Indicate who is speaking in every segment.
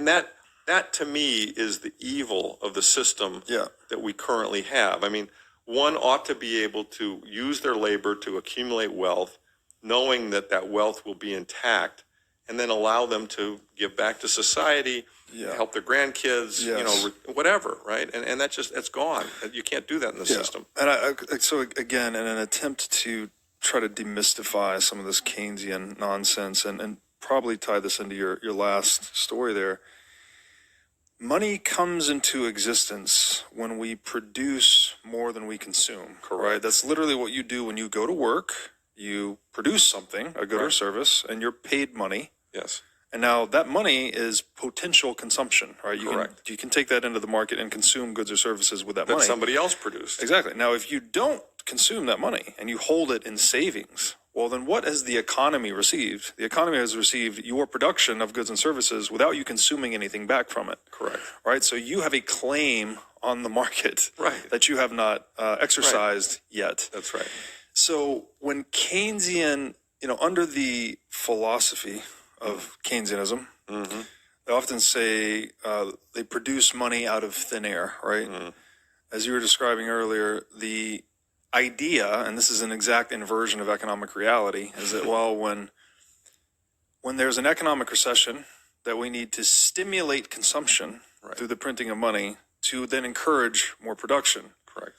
Speaker 1: And that to me is the evil of the system that we currently have. I mean, one ought to be able to use their labor to accumulate wealth, knowing that that wealth will be intact, and then allow them to give back to society, help their grandkids, whatever, right? And that's gone. You can't do that in the system.
Speaker 2: And so again, in an attempt to try to demystify some of this Keynesian nonsense and probably tie this into your last story there, money comes into existence when we produce more than we consume.
Speaker 1: Correct.
Speaker 2: Right? That's literally what you do when you go to work. You produce something, a good or service, and you're paid money.
Speaker 1: Yes.
Speaker 2: And now that money is potential consumption, right?
Speaker 1: Correct.
Speaker 2: You can take that into the market and consume goods or services with that money.
Speaker 1: That somebody else produced.
Speaker 2: Exactly. Now, if you don't consume that money and you hold it in savings, well, then what has the economy received? The economy has received your production of goods and services without you consuming anything back from it.
Speaker 1: Correct.
Speaker 2: Right? So you have a claim on the market that you have not exercised yet.
Speaker 1: That's right.
Speaker 2: So when Keynesian, under the philosophy of Keynesianism, they often say they produce money out of thin air, right? As you were describing earlier, the idea, and this is an exact inversion of economic reality, is that, well, when there's an economic recession, that we need to stimulate consumption through the printing of money to then encourage more production.
Speaker 1: Correct.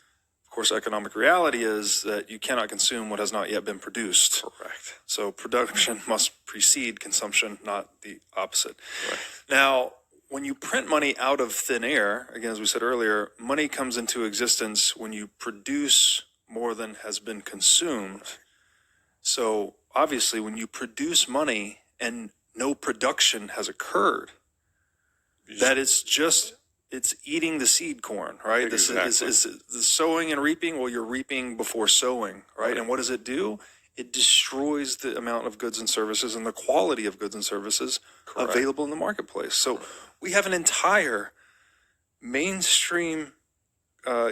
Speaker 2: Of course, economic reality is that you cannot consume what has not yet been produced.
Speaker 1: Correct.
Speaker 2: So production must precede consumption, not the opposite.
Speaker 1: Right.
Speaker 2: Now, when you print money out of thin air, again, as we said earlier, money comes into existence when you produce more than has been consumed. So obviously, when you produce money and no production has occurred, that it's eating the seed corn, right?
Speaker 1: Exactly.
Speaker 2: This is the sowing and reaping. Well, you're reaping before sowing, right? And what does it do? It destroys the amount of goods and services and the quality of goods and services available in the marketplace. So we have an entire mainstream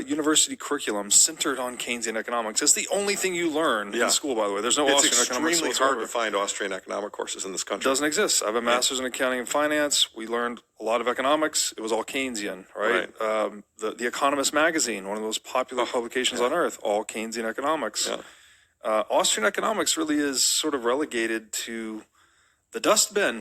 Speaker 2: university curriculum centered on Keynesian economics. It's the only thing you learn in school, by the way. There's no Austrian economics.
Speaker 1: It's extremely hard to find Austrian economic courses in this country.
Speaker 2: It doesn't exist. I have a master's in accounting and finance. We learned a lot of economics. It was all Keynesian, right? The Economist magazine, one of the most popular publications on earth, all Keynesian economics. Austrian economics really is sort of relegated to the dustbin.